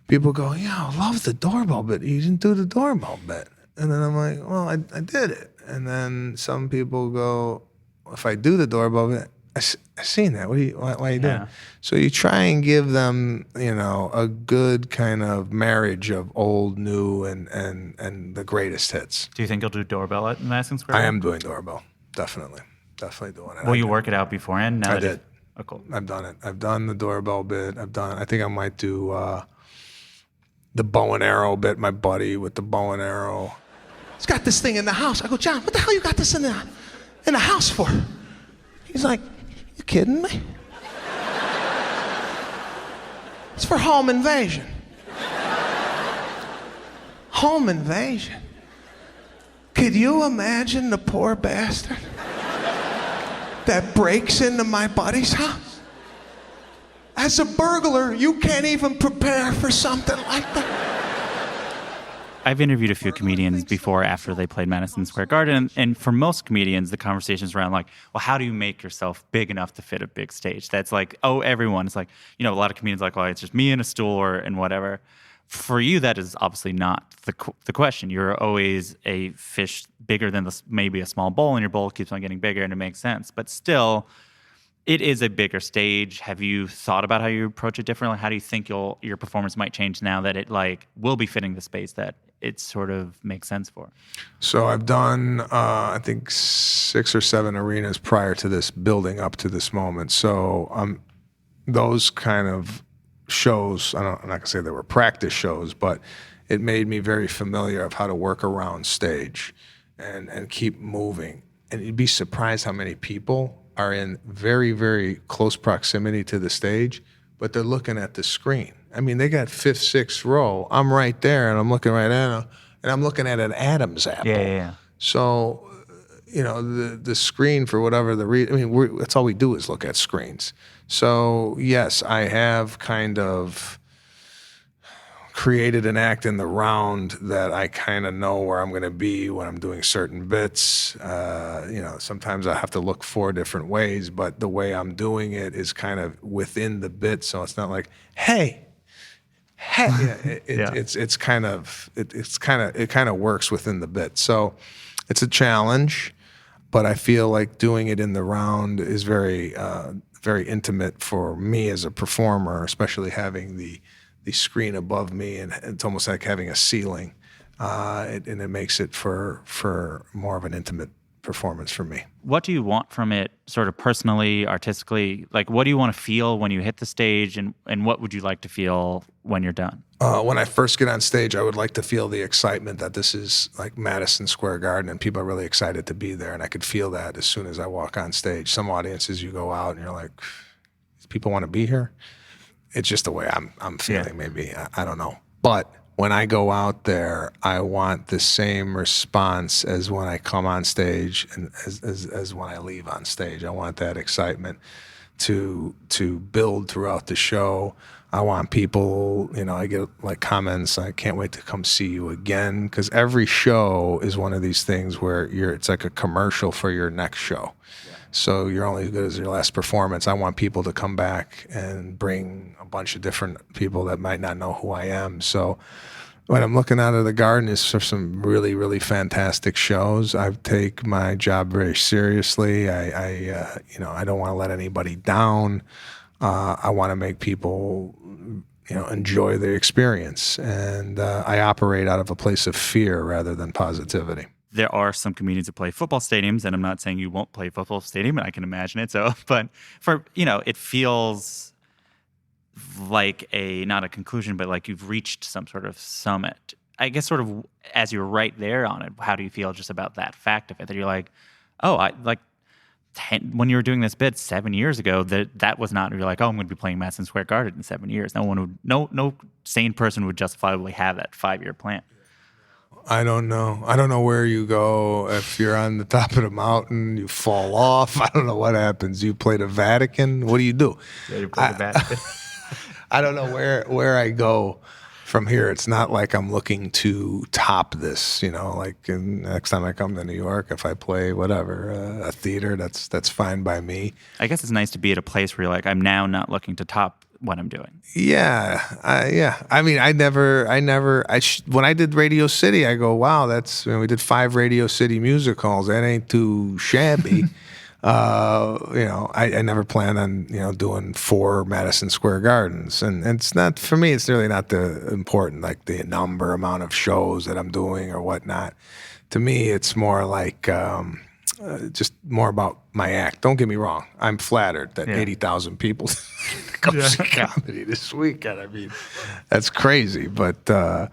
Speaker 4: People go, I love the doorbell bit. You didn't do the doorbell bit. And then I'm like, well, I did it. And then some people go, if I do the doorbell bit, I've seen that. Why are you doing? So you try and give them, a good kind of marriage of old, new, and the greatest hits.
Speaker 2: Do you think you'll do doorbell at Madison Square?
Speaker 4: I am doing doorbell, definitely doing it.
Speaker 2: Will you work it out beforehand?
Speaker 4: I did.
Speaker 2: Oh, cool.
Speaker 4: I've done it. I've done the doorbell bit. I think I might do the bow and arrow bit. My buddy with the bow and arrow.
Speaker 3: He's got this thing in the house. I go, John, what the hell you got this in the house for? He's like, you kidding me? It's for home invasion. Home invasion? Could you imagine the poor bastard that breaks into my buddy's house? As a burglar, you can't even prepare for something like that.
Speaker 2: I've interviewed a few comedians before after they played Madison Square Garden, and for most comedians, the conversation's around how do you make yourself big enough to fit a big stage? That's everyone. It's a lot of comedians it's just me and a stool and whatever. For you, that is obviously not the question. You're always a fish bigger than maybe a small bowl, and your bowl keeps on getting bigger, and it makes sense. But still, it is a bigger stage. Have you thought about how you approach it differently? How do you think your performance might change now that it will be fitting the space that it sort of makes sense for?
Speaker 4: So I've done, I think 6 or 7 arenas prior to this, building up to this moment. So those kind of shows, I'm not gonna say they were practice shows, but it made me very familiar of how to work around stage and keep moving. And you'd be surprised how many people are in very, very close proximity to the stage, but they're looking at the screen. I mean, they got 5th, 6th row. I'm right there, and I'm looking right at them, and I'm looking at an Adam's apple.
Speaker 2: Yeah.
Speaker 4: So, the screen, for whatever the reason, that's all we do is look at screens. So, yes, I have kind of created an act in the round that I kind of know where I'm going to be when I'm doing certain bits. Sometimes I have to look 4 different ways, but the way I'm doing it is kind of within the bit, so it's not like, hey. It kind of works within the bit. So it's a challenge, but I feel like doing it in the round is very very intimate for me as a performer, especially having the screen above me, and it's almost like having a ceiling, and it makes it for more of an intimate performance for me.
Speaker 2: What do you want from it, sort of personally, artistically? Like, what do you want to feel when you hit the stage, and what would you like to feel when you're done?
Speaker 4: When I first get on stage, I would like to feel the excitement that this is like Madison Square Garden, and people are really excited to be there, and I could feel that as soon as I walk on stage. Some audiences, you go out and you're like, people want to be here? It's just the way I'm feeling, maybe. I don't know. But when I go out there, I want the same response as when I come on stage and as when I leave on stage. I want that excitement to build throughout the show. I want people, I get like comments, I can't wait to come see you again, because every show is one of these things where it's like a commercial for your next show. Yeah. So you're only as good as your last performance. I want people to come back and bring a bunch of different people that might not know who I am. So when I'm looking out of the Garden is for some really, really fantastic shows. I take my job very seriously. I don't want to let anybody down. I want to make people, enjoy the experience, and I operate out of a place of fear rather than positivity.
Speaker 2: There are some comedians that play football stadiums, and I'm not saying you won't play football stadium, and I can imagine it. So, but it feels like not a conclusion, but like you've reached some sort of summit. I guess sort of as you're right there on it, how do you feel just about that fact of it? That you're like, when you were doing this bit 7 years ago, that was not, you're like, I'm going to be playing Madison Square Garden in 7 years. No sane person would justifiably have that 5-year plan.
Speaker 4: I don't know. I don't know where you go. If you're on the top of the mountain, you fall off. I don't know what happens. You play the Vatican. What do you do?
Speaker 2: Yeah, you play the Vatican.
Speaker 4: I don't know where I go from here. It's not like I'm looking to top this, like next time I come to New York, if I play whatever, a theater, that's fine by me.
Speaker 2: I guess it's nice to be at a place where you're like, I'm now not looking to top what I'm doing.
Speaker 4: Yeah. I mean, when I did Radio City, I go, wow, we did 5 Radio City music halls. That ain't too shabby. I never planned on, doing 4 Madison Square Gardens. And it's not, for me, it's really not the important, like the amount of shows that I'm doing or whatnot. To me, it's more like, just more about my act. Don't get me wrong. I'm flattered that 80,000 people come see comedy this weekend. I mean, that's crazy. But yeah,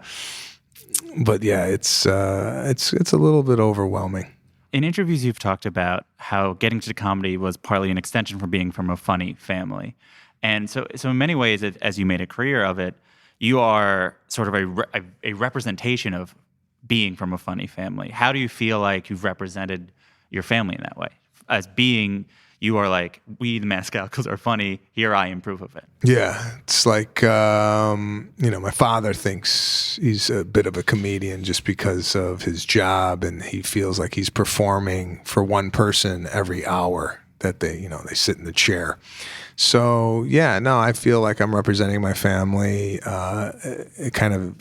Speaker 4: it's a little bit overwhelming.
Speaker 2: In interviews, you've talked about how getting to comedy was partly an extension from being from a funny family. And so in many ways, as you made a career of it, you are sort of a representation of being from a funny family. How do you feel like you've represented your family in that way? As being, you are like, we the Maniscalcos are funny, here I am proof of it.
Speaker 4: Yeah, it's like, my father thinks he's a bit of a comedian just because of his job, and he feels like he's performing for one person every hour that they sit in the chair. So, I feel like I'm representing my family kind of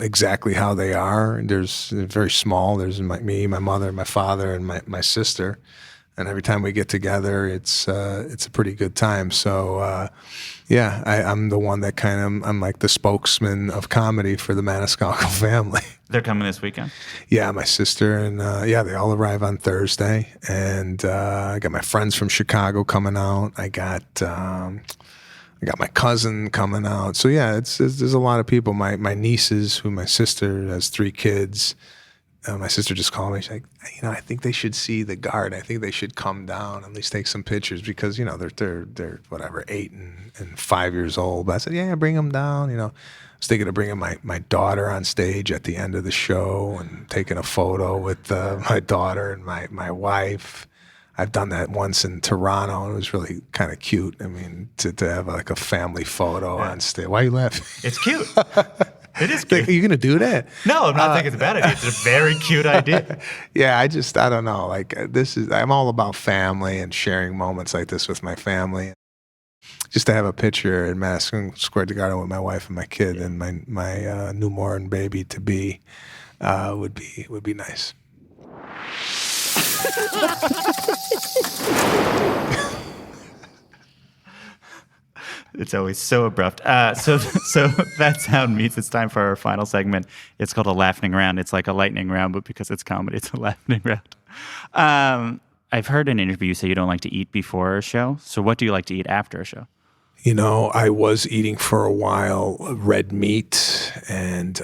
Speaker 4: exactly how they are. There's very small. There's me, my mother, my father, and my sister. And every time we get together, it's a pretty good time. So, I'm the one that I'm like the spokesman of comedy for the Maniscalco family.
Speaker 2: They're coming this weekend?
Speaker 4: Yeah, my sister and they all arrive on Thursday. And I got my friends from Chicago coming out. I got my cousin coming out. So there's a lot of people. My nieces, who my sister has 3 kids. My sister just called me. She's like, I think they should see the Garden. I think they should come down, at least take some pictures, because they're whatever 8 and 5 years old. But I said, bring them down. I was thinking of bringing my daughter on stage at the end of the show and taking a photo with my daughter and my wife. I've done that once in Toronto, and it was really kind of cute. I mean, to have like a family photo on stage. Why are you laughing?
Speaker 2: It's cute. It is cute.
Speaker 4: Are you gonna do that?
Speaker 2: No, I'm not thinking it's a bad idea. It's a very cute idea.
Speaker 4: Yeah, I don't know. Like I'm all about family and sharing moments like this with my family. Just to have a picture in Madison Square Garden with my wife and my kid and my newborn baby to be would be nice.
Speaker 2: It's always so abrupt. So that sound means it's time for our final segment. It's called a laughing round. It's like a lightning round, but because it's comedy, it's a laughing round. I've heard in an interview you say you don't like to eat before a show. So what do you like to eat after a show?
Speaker 4: I was eating for a while red meat and,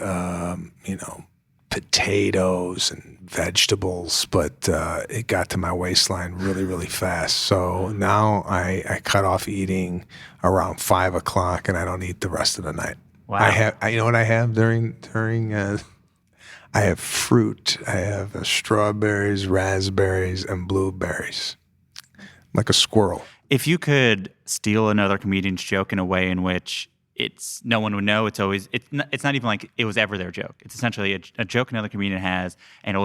Speaker 4: potatoes and vegetables, but it got to my waistline really, really fast. So now I cut off eating around 5 o'clock and I don't eat the rest of the night.
Speaker 2: Wow.
Speaker 4: You know what I have during I have fruit. I have strawberries, raspberries, and blueberries. I'm like a squirrel.
Speaker 2: If you could steal another comedian's joke in a way in which no one would know, it's not even like it was ever their joke. It's essentially a joke another comedian has, and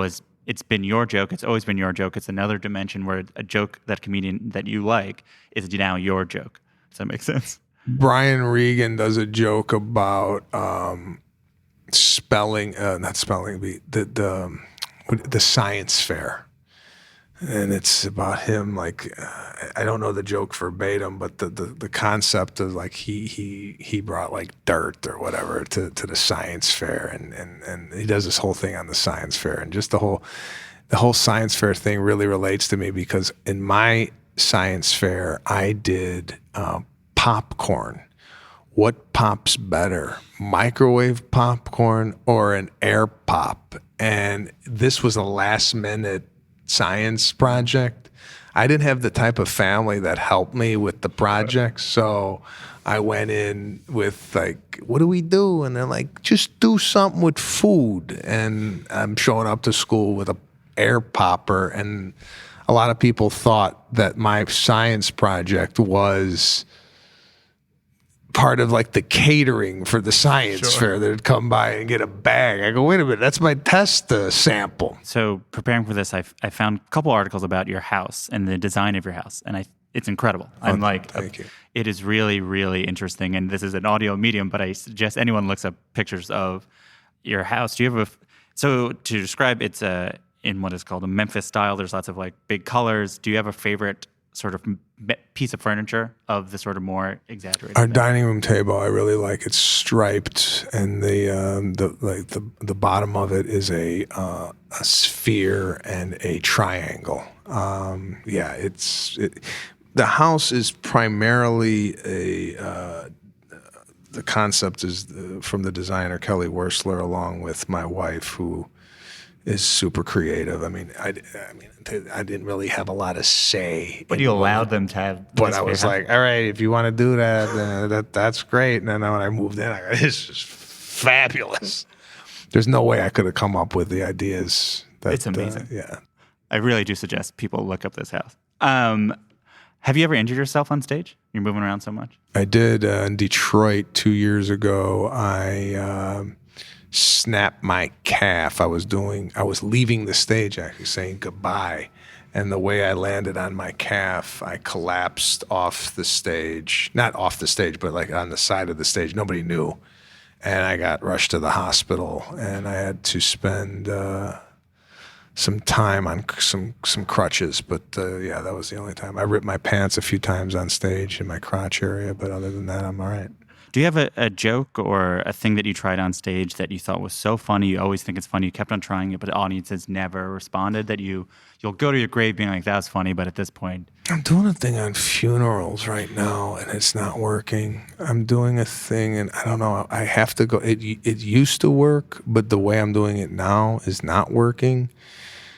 Speaker 2: it's been your joke. It's always been your joke. It's another dimension where a joke that comedian that you like is now your joke. Does that make sense?
Speaker 4: Brian Regan does a joke about the science fair, and it's about him. Like I don't know the joke verbatim, but the concept of like he brought like dirt or whatever to the science fair, and he does this whole thing on the science fair, and just the whole science fair thing really relates to me because in my science fair I did popcorn. What pops better, microwave popcorn or an air pop? And this was a last minute science project. I didn't have the type of family that helped me with the project. So I went in with like, what do we do? And they're like, just do something with food. And I'm showing up to school with a air popper. And a lot of people thought that my science project was part of like the catering for the science fair. They'd come by and get a bag. I go, wait a minute, that's my test sample.
Speaker 2: So preparing for this, I found a couple articles about your house and the design of your house, and it's incredible. I'm like,
Speaker 4: thank you.
Speaker 2: It is really, really interesting, and this is an audio medium, but I suggest anyone looks up pictures of your house. Do you have so to describe, it's in what is called a Memphis style. There's lots of like big colors. Do you have a favorite sort of piece of furniture of the sort of more exaggerated?
Speaker 4: Our dining room table, I really like. It's striped, and the bottom of it is a sphere and a triangle. The house is primarily the concept is from the designer Kelly Wersler, along with my wife, who is super creative. I mean, I didn't really have a lot of say.
Speaker 2: But you allowed them to have.
Speaker 4: But I was like, all right, if you want to do that, that's great. And then when I moved in, I go, this is fabulous. There's no way I could have come up with the ideas.
Speaker 2: It's amazing.
Speaker 4: Yeah.
Speaker 2: I really do suggest people look up this house. Have you ever injured yourself on stage? You're moving around so much.
Speaker 4: I did in Detroit 2 years ago. I snapped my calf. I was leaving the stage, actually saying goodbye, and the way I landed on my calf, I collapsed off the stage. Not off the stage, but like on the side of the stage. Nobody knew, and I got rushed to the hospital, and I had to spend some time on some crutches. But that was the only time. I ripped my pants a few times on stage in my crotch area, but other than that, I'm all right.
Speaker 2: Do you have a joke or a thing that you tried on stage that you thought was so funny, you always think it's funny, you kept on trying it, but the audience has never responded, that you'll go to your grave being like, that was funny, but at this point...
Speaker 4: I'm doing a thing on funerals right now, and it's not working. I'm doing a thing, and I don't know, I have to go... It used to work, but the way I'm doing it now is not working,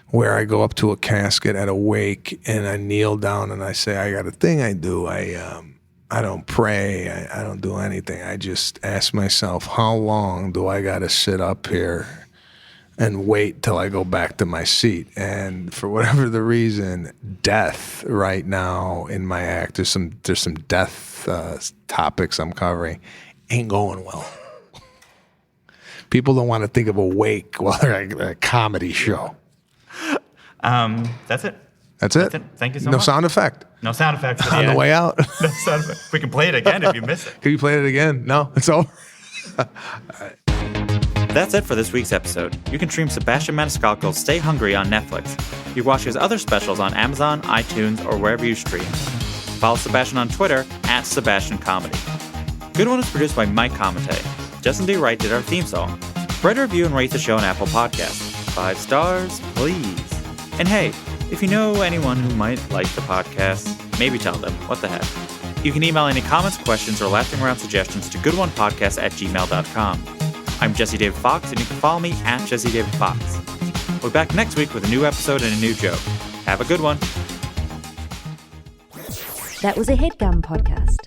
Speaker 4: where I go up to a casket at a wake, and I kneel down, and I say, I got a thing I do. I don't pray. I don't do anything. I just ask myself, how long do I got to sit up here and wait till I go back to my seat? And for whatever the reason, death right now in my act, there's some death topics I'm covering, ain't going well. People don't want to think of a wake while they're at a comedy show.
Speaker 2: That's it.
Speaker 4: That's it.
Speaker 2: Thank you so
Speaker 4: No
Speaker 2: much.
Speaker 4: sound effect.
Speaker 2: No sound effects for
Speaker 4: On the way out.
Speaker 2: No sound effect. We can play it again if you miss it.
Speaker 4: Can you play it again? No, it's over.
Speaker 2: That's it for this week's episode. You can stream Sebastian Maniscalco's Stay Hungry on Netflix. You can watch his other specials on Amazon, iTunes, or wherever you stream. Follow Sebastian on Twitter @SebastianComedy. Good One is produced by Mike Comite. Justin D. Wright did our theme song. Write a review and rate the show on Apple Podcasts. 5 stars, please. And hey, if you know anyone who might like the podcast, maybe tell them. What the heck? You can email any comments, questions, or laughing around suggestions to goodonepodcast@gmail.com. I'm Jesse David Fox, and you can follow me @JesseDavidFox. We'll be back next week with a new episode and a new joke. Have a good one.
Speaker 1: That was a HeadGum podcast.